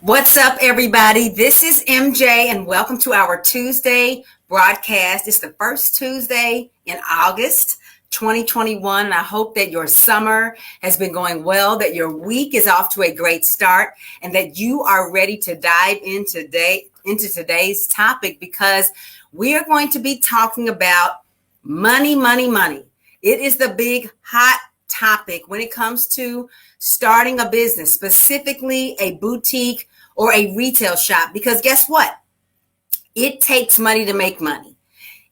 What's up, everybody? This is MJ, and welcome to our Tuesday broadcast. It's the first Tuesday in August 2021, and I hope that your summer has been going well, that your week is off to a great start, and that you are ready to dive into today's topic because we are going to be talking about money, money, money. It is the big hot topic when it comes to starting a business, specifically a boutique or a retail shop, because guess what? It takes money to make money.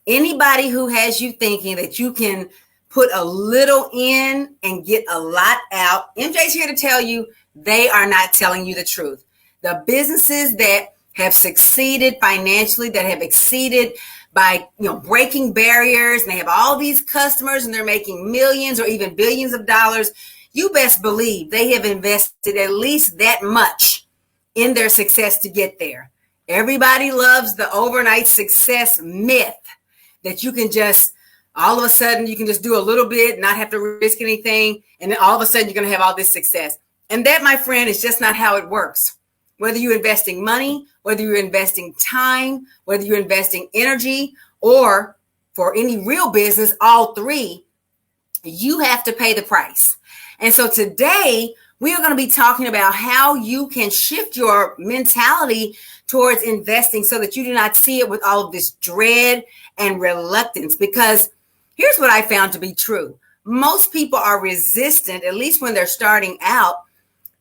Anybody who has you thinking that you can put a little in and get a lot out, MJ's here to tell you they are not telling you the truth. The businesses that have succeeded financially, that have exceeded by breaking barriers, and they have all these customers and they're making millions or even billions of dollars, you best believe they have invested at least that much in their success to get there. Everybody loves the overnight success myth that you can just, all of a sudden, you can just do a little bit, not have to risk anything, and then all of a sudden you're going to have all this success. And that, my friend, is just not how it works. Whether you're investing money, whether you're investing time, whether you're investing energy, or for any real business, all three, you have to pay the price. And so today we are going to be talking about how you can shift your mentality towards investing so that you do not see it with all of this dread and reluctance. Because here's what I found to be true. Most people are resistant, at least when they're starting out,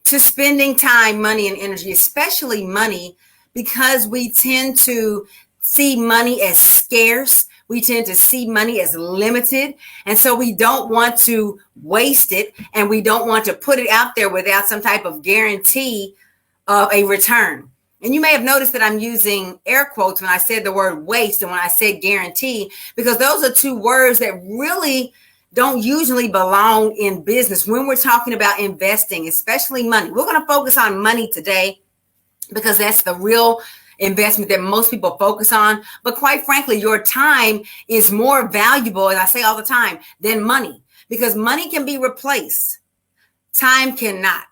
to spending time, money, and energy, especially money, because we tend to see money as scarce. We tend to see money as limited. And so we don't want to waste it, and we don't want to put it out there without some type of guarantee of a return. And you may have noticed that I'm using air quotes when I said the word waste and when I said guarantee, because those are two words that really don't usually belong in business when we're talking about investing, especially money. We're going to focus on money today because that's the real investment that most people focus on. But quite frankly, your time is more valuable, as I say all the time, than money, because money can be replaced. Time cannot.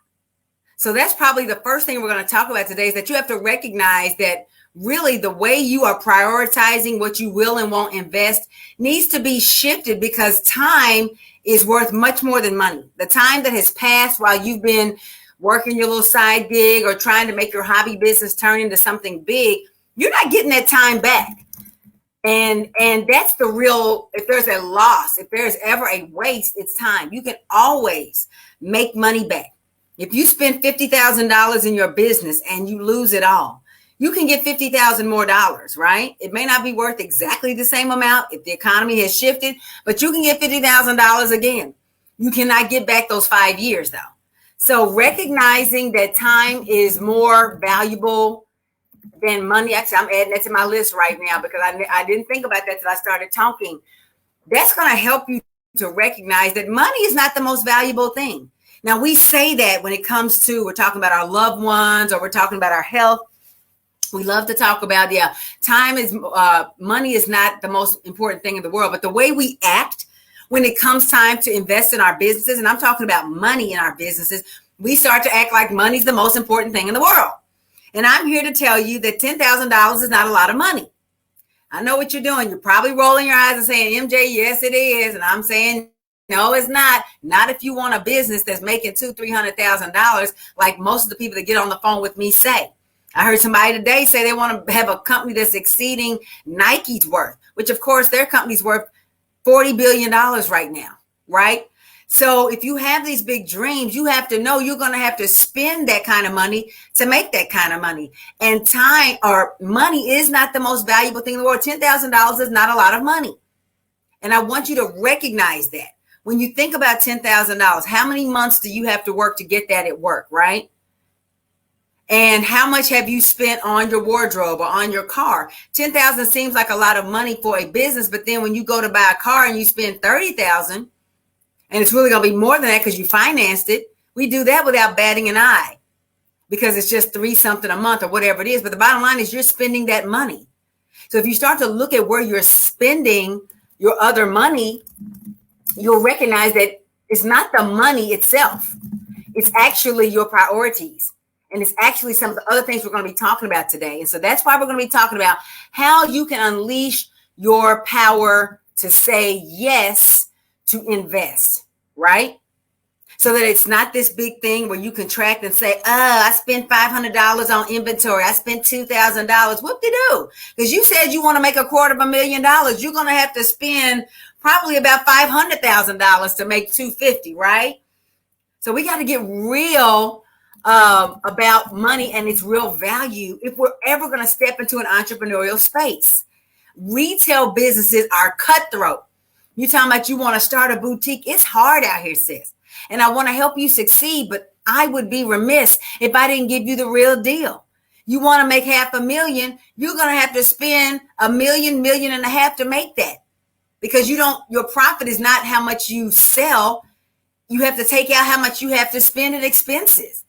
So that's probably the first thing we're going to talk about today, is that you have to recognize that really the way you are prioritizing what you will and won't invest needs to be shifted, because time is worth much more than money. The time that has passed while you've been working your little side gig or trying to make your hobby business turn into something big, you're not getting that time back. And that's the real, if there's a loss, if there's ever a waste, it's time. You can always make money back. If you spend $50,000 in your business and you lose it all, you can get $50,000 more dollars, right? It may not be worth exactly the same amount if the economy has shifted, but you can get $50,000 again. You cannot get back those 5 years though. So recognizing that time is more valuable than money. Actually, I'm adding that to my list right now because I didn't think about that till I started talking. That's going to help you to recognize that money is not the most valuable thing. Now, we say that when it comes to, we're talking about our loved ones or we're talking about our health. We love to talk about, money is not the most important thing in the world, but the way we act when it comes time to invest in our businesses, and I'm talking about money in our businesses, we start to act like money's the most important thing in the world. And I'm here to tell you that $10,000 is not a lot of money. I know what you're doing. You're probably rolling your eyes and saying, MJ, yes, it is. And I'm saying, no, it's not. Not if you want a business that's making $200,000-$300,000, like most of the people that get on the phone with me say. I heard somebody today say they want to have a company that's exceeding Nike's worth, which of course their company's worth $40 billion right now, right? So if you have these big dreams, you have to know you're going to have to spend that kind of money to make that kind of money. And time or money is not the most valuable thing in the world. $10,000 is not a lot of money. And I want you to recognize that. When you think about $10,000, how many months do you have to work to get that at work, right? And how much have you spent on your wardrobe or on your car? $10,000 seems like a lot of money for a business, but then when you go to buy a car and you spend $30,000, and it's really going to be more than that because you financed it, we do that without batting an eye because it's just $3 something a month or whatever it is. But the bottom line is you're spending that money. So if you start to look at where you're spending your other money, you'll recognize that it's not the money itself. It's actually your priorities. And it's actually some of the other things we're going to be talking about today. And so that's why we're going to be talking about how you can unleash your power to say yes to invest, right? So that it's not this big thing where you contract and say, I spent $500 on inventory. I spent $2,000. Whoop-de-doo. Because you said you want to make $250,000. You're going to have to spend probably about $500,000 to make $250,000, right? So we got to get real about money and its real value if we're ever going to step into an entrepreneurial space. Retail businesses are cutthroat. You're talking about you want to start a boutique. It's hard out here, sis. And I want to help you succeed, but I would be remiss if I didn't give you the real deal. You want to make $500,000, you're going to have to spend $1 million, $1.5 million to make that. Because your profit is not how much you sell. You have to take out how much you have to spend in expenses.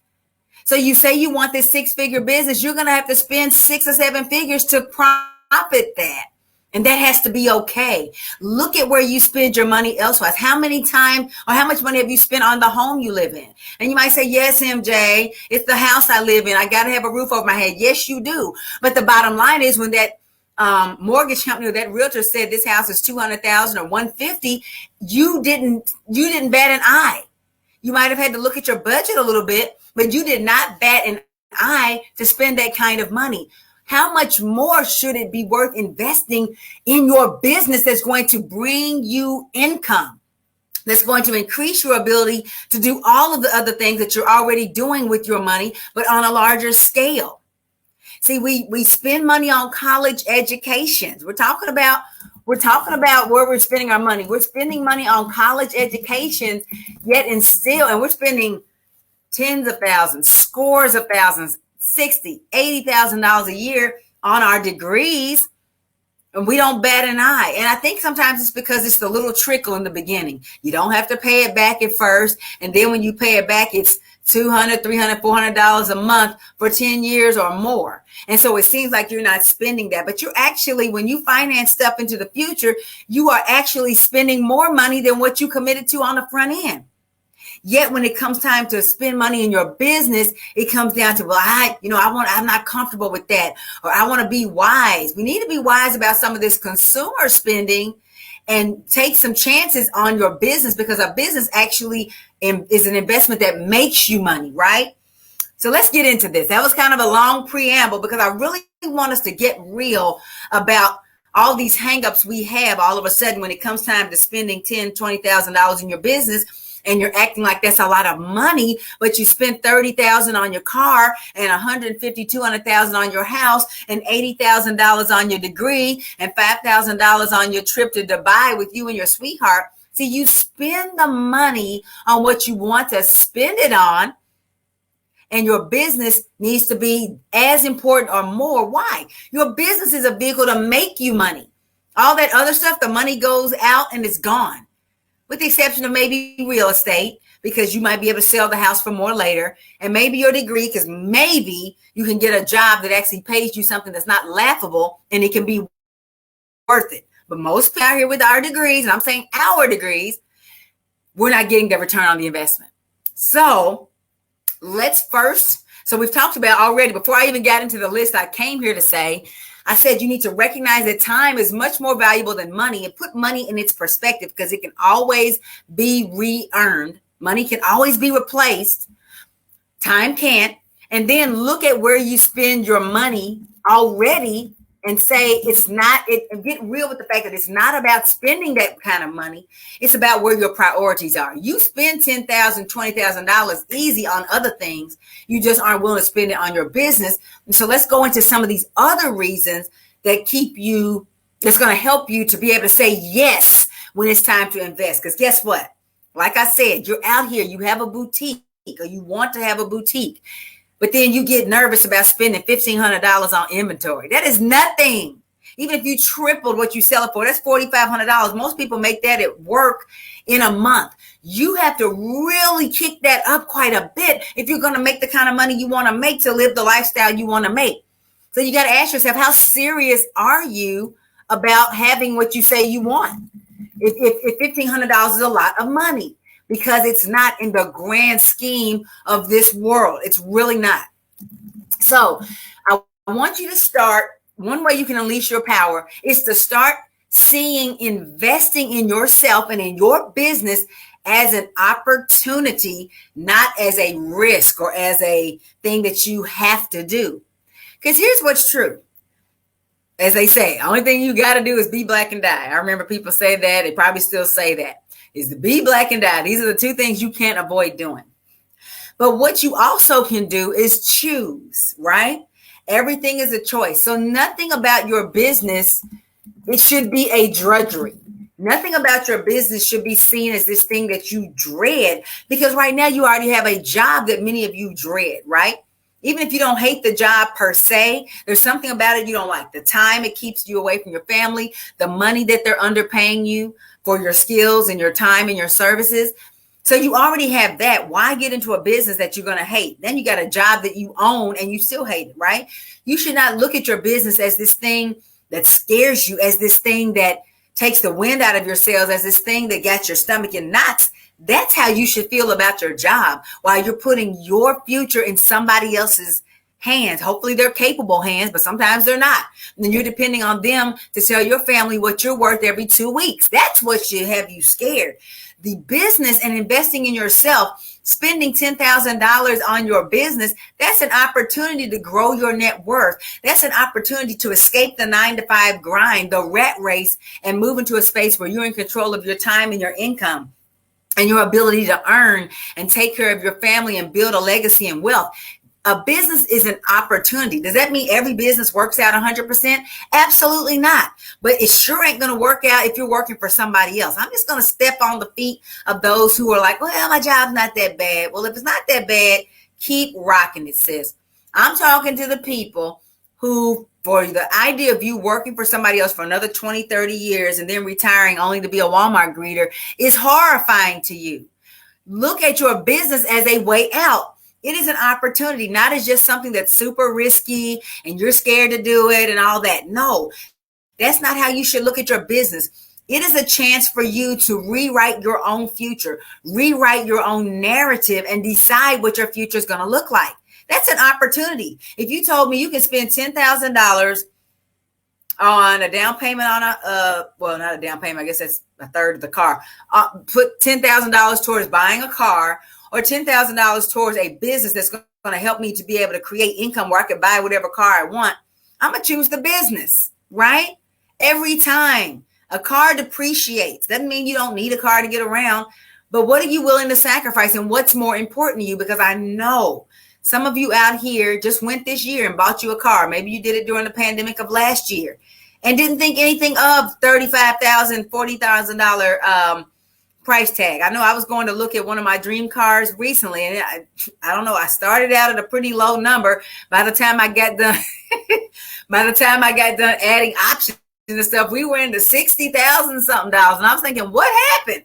So you say you want this 6-figure business, you're going to have to spend 6 or 7 figures to profit that. And that has to be okay. Look at where you spend your money elsewise. How many times or how much money have you spent on the home you live in? And you might say, yes, MJ, it's the house I live in. I got to have a roof over my head. Yes, you do. But the bottom line is when that mortgage company or that realtor said this house is $200,000 or $150,000, you didn't bat an eye. You might have had to look at your budget a little bit, but you did not bat an eye to spend that kind of money. How much more should it be worth investing in your business that's going to bring you income, that's going to increase your ability to do all of the other things that you're already doing with your money, but on a larger scale? See, we spend money on college educations. We're talking about where we're spending our money. We're spending money on college educations, and we're spending tens of thousands, scores of thousands, $60,000, $80,000 a year on our degrees, and we don't bat an eye. And I think sometimes it's because it's the little trickle in the beginning. You don't have to pay it back at first, and then when you pay it back, it's $200, $300, $400 a month for 10 years or more. And so it seems like you're not spending that, but you're actually, when you finance stuff into the future, you are actually spending more money than what you committed to on the front end. Yet when it comes time to spend money in your business, it comes down to, I'm not comfortable with that, or I want to be wise. We need to be wise about some of this consumer spending and take some chances on your business, because a business actually is an investment that makes you money, right? So let's get into this. That was kind of a long preamble because I really want us to get real about all these hangups we have all of a sudden when it comes time to spending $10,000, $20,000 in your business. And you're acting like that's a lot of money, but you spent $30,000 on your car and $150,000, $200,000 on your house and $80,000 on your degree and $5,000 on your trip to Dubai with you and your sweetheart. See, you spend the money on what you want to spend it on, and your business needs to be as important or more. Why? Your business is a vehicle to make you money. All that other stuff, the money goes out and it's gone. With the exception of maybe real estate, because you might be able to sell the house for more later, and maybe your degree, because maybe you can get a job that actually pays you something that's not laughable and it can be worth it. But most people out here with our degrees, and I'm saying our degrees, we're not getting the return on the investment. So we've talked about already, before I even got into the list, I came here to say, I said you need to recognize that time is much more valuable than money, and put money in its perspective, because it can always be re-earned. Money can always be replaced. Time can't. And then look at where you spend your money already and say get real with the fact that it's not about spending that kind of money. It's about where your priorities are. You spend $10,000, $20,000 easy on other things. You just aren't willing to spend it on your business. And so let's go into some of these other reasons that's going to help you to be able to say yes when it's time to invest. Because guess what? Like I said, you're out here, you have a boutique, or you want to have a boutique, but then you get nervous about spending $1,500 on inventory. That is nothing. Even if you tripled what you sell it for, that's $4,500. Most people make that at work in a month. You have to really kick that up quite a bit if you're going to make the kind of money you want to make to live the lifestyle you want to make. So you got to ask yourself, how serious are you about having what you say you want? If $1,500 is a lot of money, because it's not in the grand scheme of this world. It's really not. So I want you to start. One way you can unleash your power is to start seeing investing in yourself and in your business as an opportunity, not as a risk or as a thing that you have to do. Because here's what's true. As they say, only thing you got to do is be black and die. I remember people say that. They probably still say that. Is to be black and die. These are the two things you can't avoid doing. But what you also can do is choose, right? Everything is a choice. So nothing about your business, it should be a drudgery. Nothing about your business should be seen as this thing that you dread, because right now you already have a job that many of you dread, right? Even if you don't hate the job per se, there's something about it you don't like. The time it keeps you away from your family, the money that they're underpaying you for your skills and your time and your services. So you already have that. Why get into a business that you're going to hate? Then you got a job that you own and you still hate it, right? You should not look at your business as this thing that scares you, as this thing that takes the wind out of your sails, as this thing that got your stomach in knots. That's how you should feel about your job, while you're putting your future in somebody else's hands. Hopefully they're capable hands, but sometimes they're not. And then you're depending on them to tell your family what you're worth every 2 weeks. That's what should have you scared. The business and investing in yourself, spending $10,000 on your business, that's an opportunity to grow your net worth. That's an opportunity to escape the 9-to-5 grind, the rat race, and move into a space where you're in control of your time and your income and your ability to earn and take care of your family and build a legacy and wealth. A business is an opportunity. Does that mean every business works out 100%? Absolutely not. But it sure ain't going to work out if you're working for somebody else. I'm just going to step on the feet of those who are like, well, my job's not that bad. Well, if it's not that bad, keep rocking it, sis. I'm talking to the people who, for the idea of you working for somebody else for another 20, 30 years and then retiring only to be a Walmart greeter is horrifying to you. Look at your business as a way out. It is an opportunity, not as just something that's super risky and you're scared to do it and all that. No, that's not how you should look at your business. It is a chance for you to rewrite your own future, rewrite your own narrative, and decide what your future is going to look like. That's an opportunity. If you told me you can spend $10,000 on a down payment on well, not a down payment, I guess that's a third of the car, put $10,000 towards buying a car, or $10,000 towards a business that's going to help me to be able to create income where I can buy whatever car I want, I'm going to choose the business, right? Every time. A car depreciates. Doesn't mean you don't need a car to get around, but what are you willing to sacrifice and what's more important to you? Because I know some of you out here just went this year and bought you a car. Maybe you did it during the pandemic of last year and didn't think anything of $35,000, $40,000 price tag. I know I was going to look at one of my dream cars recently, and I don't know, I started out at a pretty low number. By the time I got done, adding options and stuff, we were into $60,000 something dollars. And I was thinking, what happened?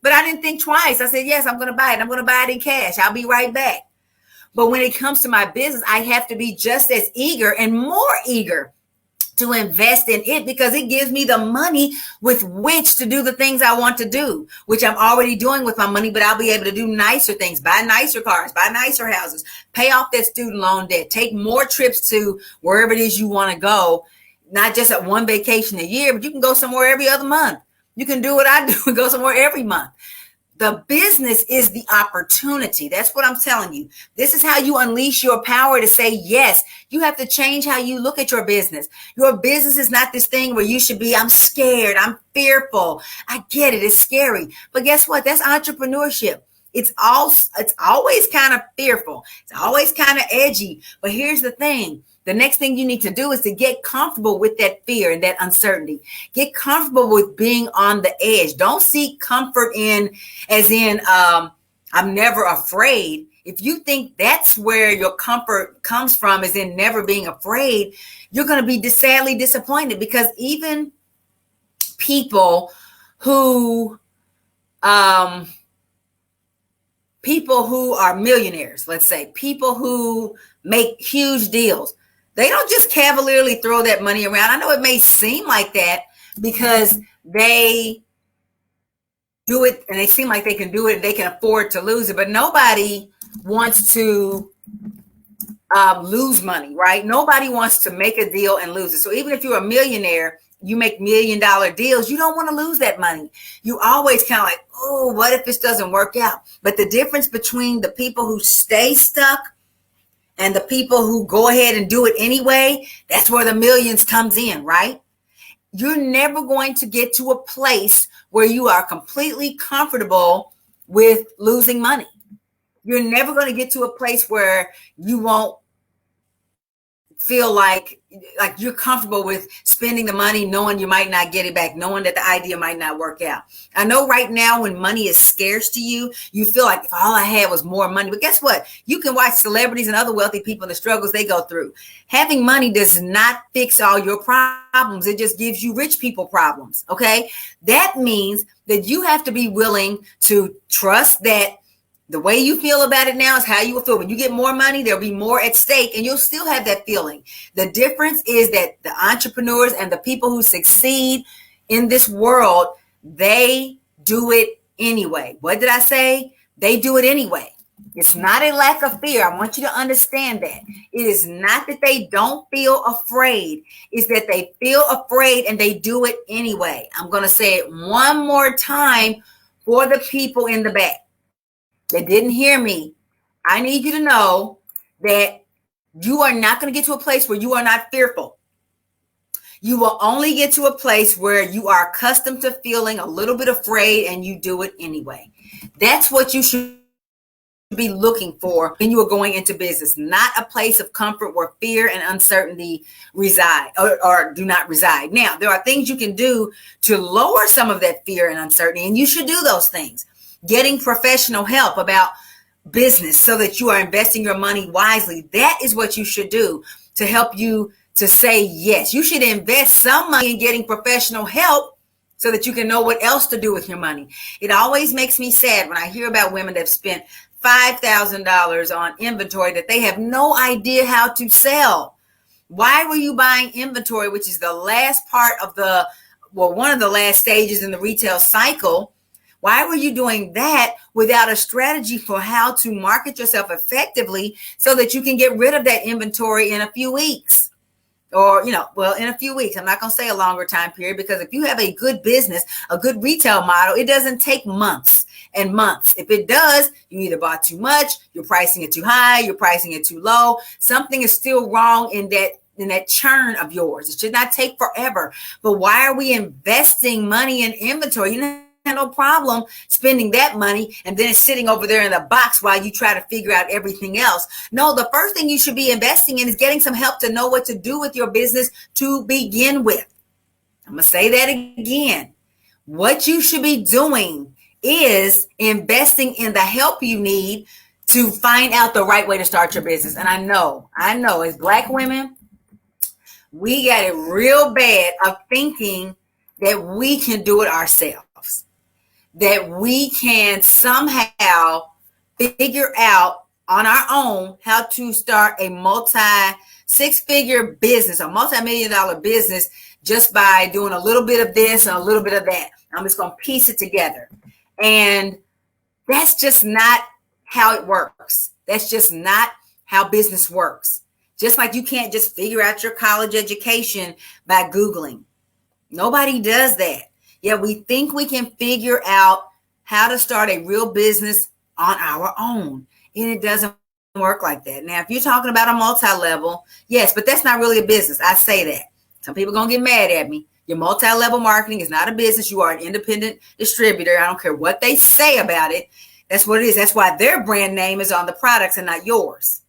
But I didn't think twice. I said, yes, I'm going to buy it. I'm going to buy it in cash. I'll be right back. But when it comes to my business, I have to be just as eager and more eager to invest in it, because it gives me the money with which to do the things I want to do, which I'm already doing with my money, but I'll be able to do nicer things, buy nicer cars, buy nicer houses, pay off that student loan debt, take more trips to wherever it is you want to go, not just at one vacation a year, but you can go somewhere every other month. You can do what I do and go somewhere every month. The business is the opportunity. That's what I'm telling you. This is how you unleash your power to say yes. You have to change how you look at your business. Your business is not this thing where you should be, I'm scared, I'm fearful. I get it. It's scary. But guess what? That's entrepreneurship. It's always kind of fearful. It's always kind of edgy. But here's the thing. The next thing you need to do is to get comfortable with that fear and that uncertainty. Get comfortable with being on the edge. Don't seek comfort as in I'm never afraid. If you think that's where your comfort comes from, is in never being afraid, you're going to be sadly disappointed, because even people who are millionaires, let's say, people who make huge deals, they don't just cavalierly throw that money around. I know it may seem like that because they do it and they seem like they can do it. They can afford to lose it, but nobody wants to lose money, right? Nobody wants to make a deal and lose it. So even if you're a millionaire, you make $1 million deals, you don't want to lose that money. You always kind of like, oh, what if this doesn't work out? But the difference between the people who stay stuck and the people who go ahead and do it anyway, that's where the millions comes in, right? You're never going to get to a place where you are completely comfortable with losing money. You're never going to get to a place where you won't feel like you're comfortable with spending the money, knowing you might not get it back, knowing that the idea might not work out. I know right now when money is scarce to you, you feel like if all I had was more money. But guess what? You can watch celebrities and other wealthy people and the struggles they go through. Having money does not fix all your problems. It just gives you rich people problems. Okay. That means that you have to be willing to trust that the way you feel about it now is how you will feel. When you get more money, there'll be more at stake and you'll still have that feeling. The difference is that the entrepreneurs and the people who succeed in this world, they do it anyway. What did I say? They do it anyway. It's not a lack of fear. I want you to understand that. It is not that they don't feel afraid. It's that they feel afraid and they do it anyway. I'm going to say it one more time for the people in the back that didn't hear me. I need you to know that you are not going to get to a place where you are not fearful. You will only get to a place where you are accustomed to feeling a little bit afraid and you do it anyway. That's what you should be looking for when you are going into business, not a place of comfort where fear and uncertainty reside or do not reside. Now, there are things you can do to lower some of that fear and uncertainty, and you should do those things. Getting professional help about business so that you are investing your money wisely. That is what you should do to help you to say yes. You should invest some money in getting professional help so that you can know what else to do with your money. It always makes me sad when I hear about women that have spent $5,000 on inventory that they have no idea how to sell. Why were you buying inventory, which is the last part of one of the last stages in the retail cycle? Why were you doing that without a strategy for how to market yourself effectively so that you can get rid of that inventory in a few weeks? Or, in a few weeks. I'm not going to say a longer time period, because if you have a good business, a good retail model, it doesn't take months and months. If it does, you either bought too much, you're pricing it too high, you're pricing it too low. Something is still wrong in that churn of yours. It should not take forever. But why are we investing money in inventory? You know, no problem spending that money and then it's sitting over there in the box while you try to figure out everything else. No, the first thing you should be investing in is getting some help to know what to do with your business to begin with. I'm going to say that again. What you should be doing is investing in the help you need to find out the right way to start your business. And I know as Black women, we got it real bad of thinking that we can do it ourselves, that we can somehow figure out on our own how to start a multi-six-figure business, a multi-million-dollar business, just by doing a little bit of this and a little bit of that. I'm just going to piece it together. And that's just not how it works. That's just not how business works. Just like you can't just figure out your college education by Googling. Nobody does that. Yeah, we think we can figure out how to start a real business on our own. And it doesn't work like that. Now, if you're talking about a multi-level, yes, but that's not really a business. I say that. Some people are going to get mad at me. Your multi-level marketing is not a business. You are an independent distributor. I don't care what they say about it. That's what it is. That's why their brand name is on the products and not yours.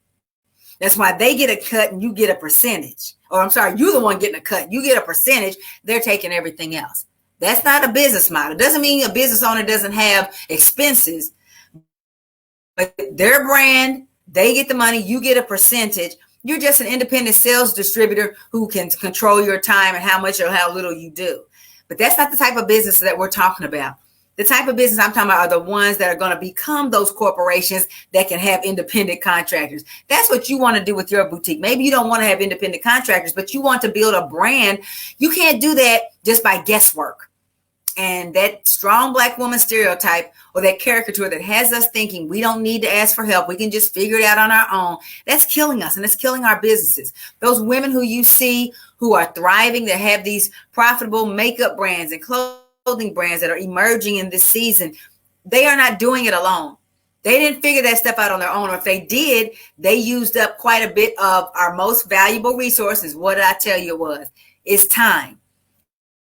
That's why they get a cut and you get a percentage. Or I'm sorry, you're the one getting a cut. You get a percentage. They're taking everything else. That's not a business model. It doesn't mean a business owner doesn't have expenses. But their brand, they get the money, you get a percentage. You're just an independent sales distributor who can control your time and how much or how little you do. But that's not the type of business that we're talking about. The type of business I'm talking about are the ones that are going to become those corporations that can have independent contractors. That's what you want to do with your boutique. Maybe you don't want to have independent contractors, but you want to build a brand. You can't do that just by guesswork. And that strong black woman stereotype or that caricature that has us thinking we don't need to ask for help, we can just figure it out on our own, that's killing us and it's killing our businesses. Those women who you see who are thriving, that have these profitable makeup brands and clothing brands that are emerging in this season, they are not doing it alone. They didn't figure that stuff out on their own. Or if they did, they used up quite a bit of our most valuable resources. What did I tell you it was? It's time.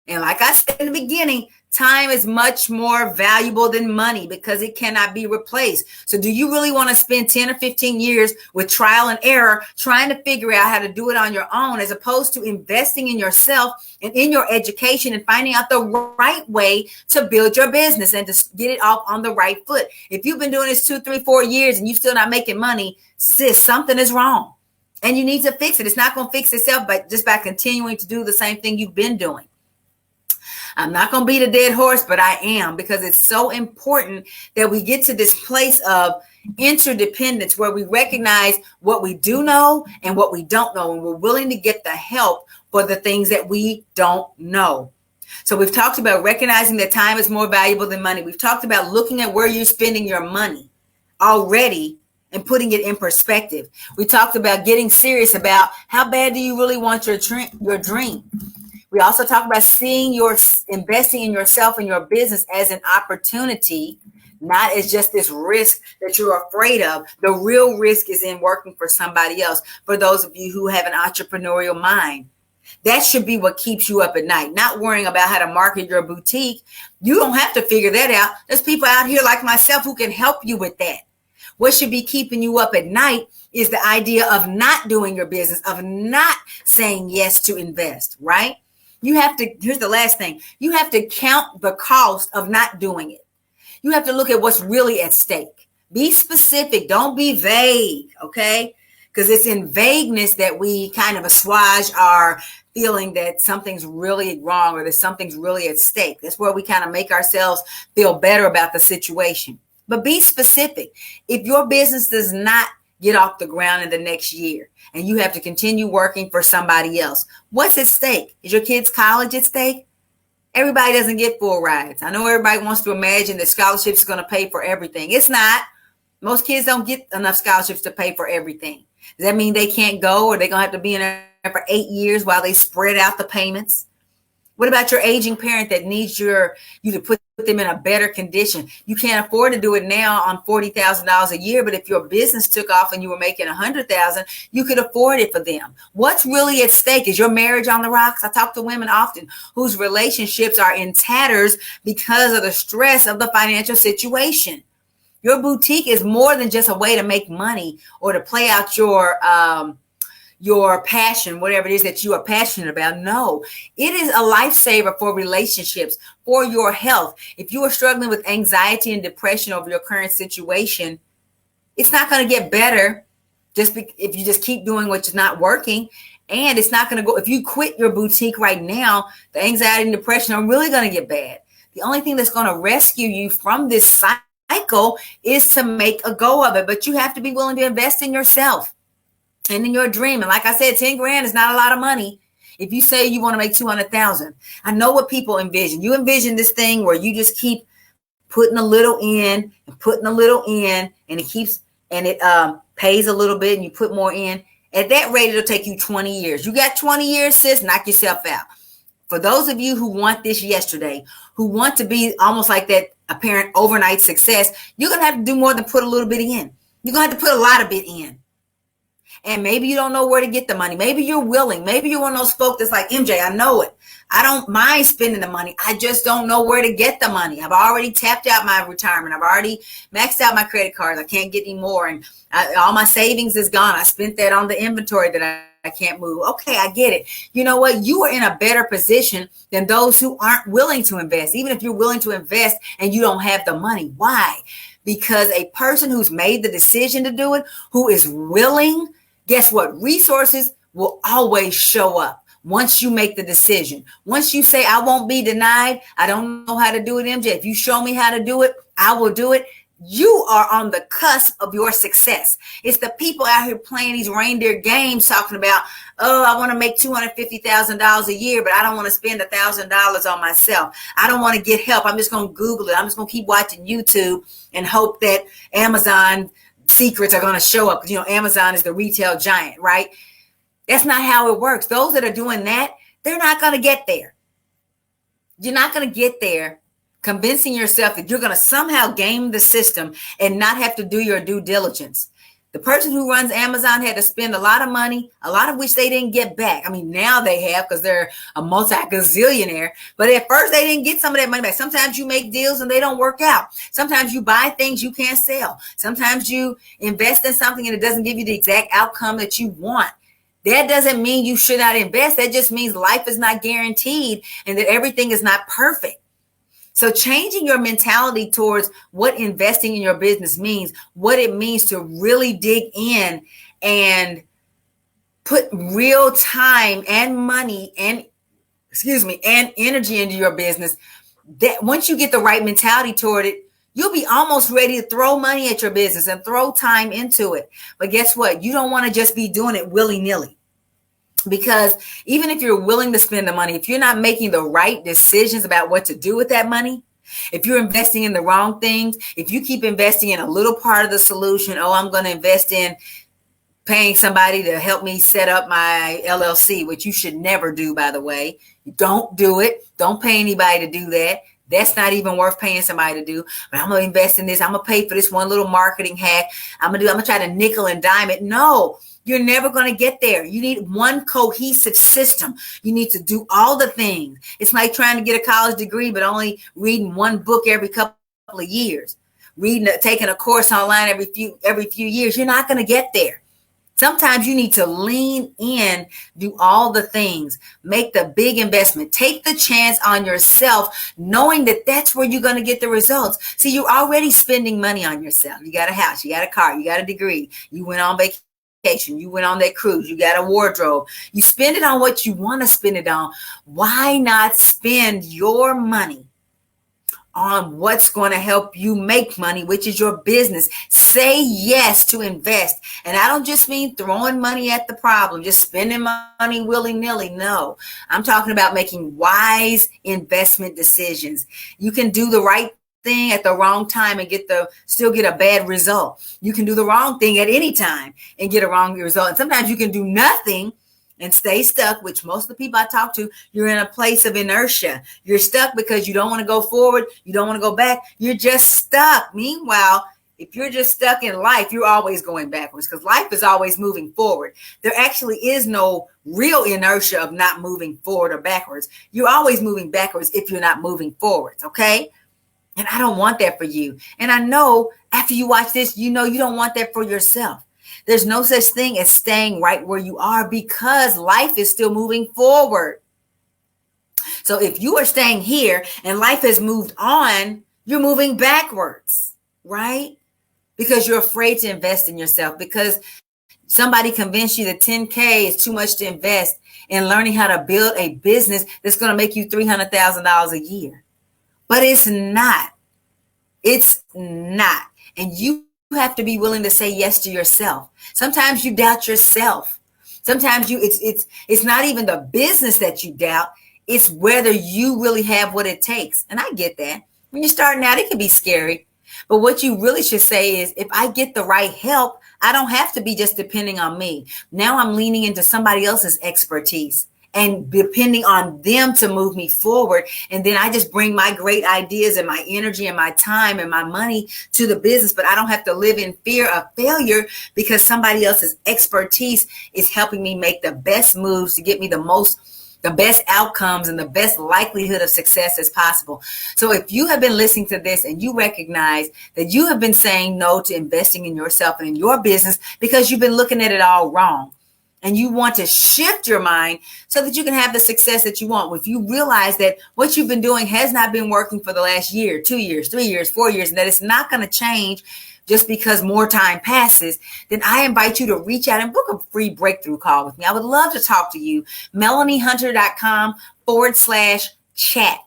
And like I said in the beginning, time is much more valuable than money because it cannot be replaced. So do you really want to spend 10 or 15 years with trial and error trying to figure out how to do it on your own, as opposed to investing in yourself and in your education and finding out the right way to build your business and to get it off on the right foot? If you've been doing this 2, 3, 4 years and you're still not making money, sis, something is wrong and you need to fix it. It's not going to fix itself just by continuing to do the same thing you've been doing. I'm not going to beat a dead horse, but I am, because it's so important that we get to this place of interdependence where we recognize what we do know and what we don't know, and we're willing to get the help for the things that we don't know. So we've talked about recognizing that time is more valuable than money. We've talked about looking at where you're spending your money already and putting it in perspective. We talked about getting serious about how bad do you really want your dream. We also talk about seeing your investing in yourself and your business as an opportunity, not as just this risk that you're afraid of. The real risk is in working for somebody else. For those of you who have an entrepreneurial mind, that should be what keeps you up at night, not worrying about how to market your boutique. You don't have to figure that out. There's people out here like myself who can help you with that. What should be keeping you up at night is the idea of not doing your business, of not saying yes to invest, right? You have to, here's the last thing, you have to count the cost of not doing it. You have to look at what's really at stake. Be specific. Don't be vague, okay? Because it's in vagueness that we kind of assuage our feeling that something's really wrong or that something's really at stake. That's where we kind of make ourselves feel better about the situation. But be specific. If your business does not get off the ground in the next year and you have to continue working for somebody else, what's at stake? Is your kids' college at stake? Everybody doesn't get full rides. I know everybody wants to imagine that scholarships are going to pay for everything. It's not. Most kids don't get enough scholarships to pay for everything. Does that mean they can't go, or they're going to have to be in there for 8 years while they spread out the payments? What about your aging parent that needs you to put them in a better condition? You can't afford to do it now on $40,000 a year, but if your business took off and you were making $100,000, you could afford it for them. What's really at stake? Is your marriage on the rocks? I talk to women often whose relationships are in tatters because of the stress of the financial situation. Your boutique is more than just a way to make money or to play out your passion, whatever it is that you are passionate about. No, it is a lifesaver for relationships, for your health. If you are struggling with anxiety and depression over your current situation, it's not going to get better if you just keep doing what's not working. And it's not going to go, if you quit your boutique right now, the anxiety and depression are really going to get bad. The only thing that's going to rescue you from this cycle is to make a go of it. But you have to be willing to invest in yourself and in your dream. And like I said, 10 grand is not a lot of money. If you say you want to make 200,000, I know what people envision. You envision this thing where you just keep putting a little in and putting a little in, and it pays a little bit and you put more in. At that rate, it'll take you 20 years. You got 20 years, sis, knock yourself out. For those of you who want this yesterday, who want to be almost like that apparent overnight success, you're going to have to do more than put a little bit in. You're going to have to put a lot of it in. And maybe you don't know where to get the money. Maybe you're willing. Maybe you're one of those folk that's like, MJ, I know it. I don't mind spending the money. I just don't know where to get the money. I've already tapped out my retirement. I've already maxed out my credit cards. I can't get any more. And all my savings is gone. I spent that on the inventory that I can't move. Okay, I get it. You know what? You are in a better position than those who aren't willing to invest. Even if you're willing to invest and you don't have the money. Why? Because a person who's made the decision to do it, who is willing, guess what? Resources will always show up once you make the decision. Once you say, I won't be denied. I don't know how to do it, MJ. If you show me how to do it, I will do it. You are on the cusp of your success. It's the people out here playing these reindeer games talking about, oh, I want to make $250,000 a year, but I don't want to spend $1,000 on myself. I don't want to get help. I'm just going to Google it. I'm just going to keep watching YouTube and hope that Amazon secrets are going to show up. Because, Amazon is the retail giant, right? That's not how it works. Those that are doing that, they're not going to get there. You're not going to get there convincing yourself that you're going to somehow game the system and not have to do your due diligence. The person who runs Amazon had to spend a lot of money, a lot of which they didn't get back. I mean, now they have because they're a multi-gazillionaire. But at first, they didn't get some of that money back. Sometimes you make deals and they don't work out. Sometimes you buy things you can't sell. Sometimes you invest in something and it doesn't give you the exact outcome that you want. That doesn't mean you should not invest. That just means life is not guaranteed and that everything is not perfect. So changing your mentality towards what investing in your business means, what it means to really dig in and put real time and money and energy into your business, that once you get the right mentality toward it, you'll be almost ready to throw money at your business and throw time into it. But guess what? You don't want to just be doing it willy-nilly. Because even if you're willing to spend the money, if you're not making the right decisions about what to do with that money, if you're investing in the wrong things, if you keep investing in a little part of the solution, I'm going to invest in paying somebody to help me set up my LLC, which you should never do, by the way. Don't do it. Don't pay anybody to do that. That's not even worth paying somebody to do. But I'm going to invest in this. I'm going to pay for this one little marketing hack. I'm going to try to nickel and dime it. No. You're never going to get there. You need one cohesive system. You need to do all the things. It's like trying to get a college degree, but only reading one book every couple of years. Taking a course online every few years. You're not going to get there. Sometimes you need to lean in, do all the things, make the big investment, take the chance on yourself, knowing that that's where you're going to get the results. See, you're already spending money on yourself. You got a house, you got a car, you got a degree, you went on vacation, you went on that cruise, you got a wardrobe, you spend it on what you want to spend it on. Why not spend your money on what's going to help you make money, which is your business? Say yes to invest. And I don't just mean throwing money at the problem, just spending money willy-nilly. No, I'm talking about making wise investment decisions. You can do the right thing at the wrong time and still get a bad result. You can do the wrong thing at any time and get a wrong result. And sometimes you can do nothing and stay stuck, which most of the people I talk to, you're in a place of inertia. You're stuck because you don't want to go forward. You don't want to go back. You're just stuck. Meanwhile, if you're just stuck in life, you're always going backwards because life is always moving forward. There actually is no real inertia of not moving forward or backwards. You're always moving backwards if you're not moving forwards, okay? And I don't want that for you. And I know after you watch this, you don't want that for yourself. There's no such thing as staying right where you are because life is still moving forward. So if you are staying here and life has moved on, you're moving backwards, right? Because you're afraid to invest in yourself, because somebody convinced you that 10K is too much to invest in learning how to build a business that's going to make you $300,000 a year. But it's not. It's not. And you have to be willing to say yes to yourself. Sometimes you doubt yourself. Sometimes it's not even the business that you doubt. It's whether you really have what it takes. And I get that. When you're starting out, it can be scary. But what you really should say is, if I get the right help, I don't have to be just depending on me. Now I'm leaning into somebody else's expertise and depending on them to move me forward. And then I just bring my great ideas and my energy and my time and my money to the business. But I don't have to live in fear of failure because somebody else's expertise is helping me make the best moves to get me the best outcomes and the best likelihood of success as possible. So if you have been listening to this and you recognize that you have been saying no to investing in yourself and in your business because you've been looking at it all wrong, and you want to shift your mind so that you can have the success that you want. If you realize that what you've been doing has not been working for the last year, 2 years, 3 years, 4 years, and that it's not going to change just because more time passes, then I invite you to reach out and book a free breakthrough call with me. I would love to talk to you. MelanieHunter.com/chat.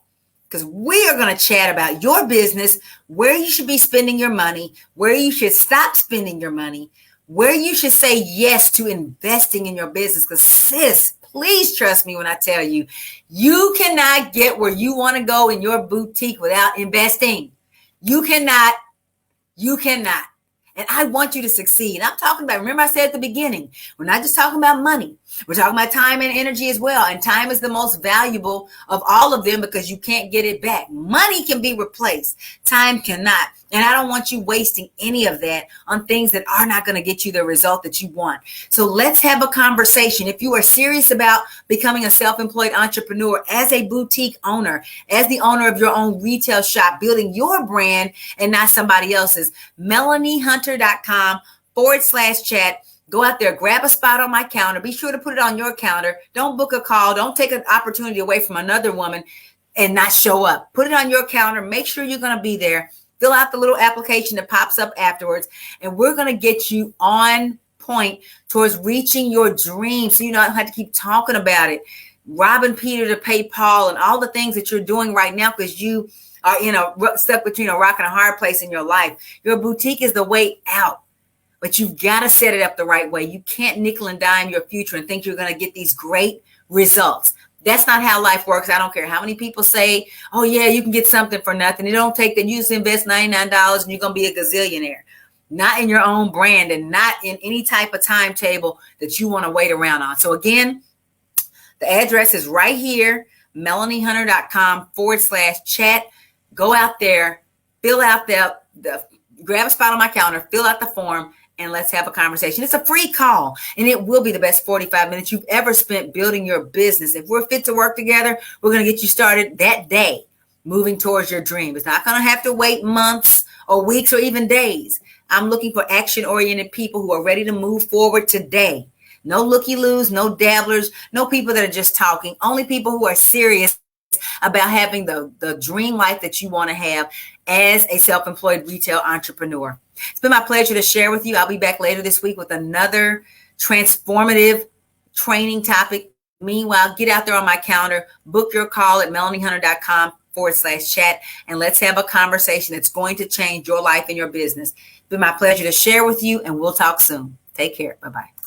because we are going to chat about your business, where you should be spending your money, where you should stop spending your money, where you should say yes to investing in your business. Because sis, please trust me when I tell you, you cannot get where you want to go in your boutique without investing. You cannot. You cannot. And I want you to succeed. I'm talking about, remember I said at the beginning, we're not just talking about money. We're talking about time and energy as well. And time is the most valuable of all of them because you can't get it back. Money can be replaced. Time cannot. And I don't want you wasting any of that on things that are not going to get you the result that you want. So let's have a conversation. If you are serious about becoming a self-employed entrepreneur, as a boutique owner, as the owner of your own retail shop, building your brand and not somebody else's, MelanieHunter.com/chat. Go out there, grab a spot on my counter. Be sure to put it on your counter. Don't book a call. Don't take an opportunity away from another woman and not show up. Put it on your counter. Make sure you're going to be there. Fill out the little application that pops up afterwards, and we're going to get you on point towards reaching your dream so you don't have to keep talking about it, robbing Peter to pay Paul, and all the things that you're doing right now because you are stuck between a rock and a hard place in your life. Your boutique is the way out, but you've got to set it up the right way. You can't nickel and dime your future and think you're going to get these great results. That's not how life works. I don't care how many people say, oh, yeah, you can get something for nothing. It don't take that. You just invest $99 and you're going to be a gazillionaire. Not in your own brand and not in any type of timetable that you want to wait around on. So again, the address is right here, MelanieHunter.com/chat. Go out there, fill out grab a spot on my counter, fill out the form, and let's have a conversation. It's a free call, and it will be the best 45 minutes you've ever spent building your business. If we're fit to work together, we're going to get you started that day, moving towards your dream. It's not going to have to wait months or weeks or even days. I'm looking for action-oriented people who are ready to move forward today. No looky-loos, no dabblers, no people that are just talking, only people who are serious about having the dream life that you want to have as a self-employed retail entrepreneur. It's been my pleasure to share with you. I'll be back later this week with another transformative training topic. Meanwhile, get out there on my calendar, book your call at MelanieHunter.com/chat, and let's have a conversation that's going to change your life and your business. It's been my pleasure to share with you, and we'll talk soon. Take care. Bye-bye.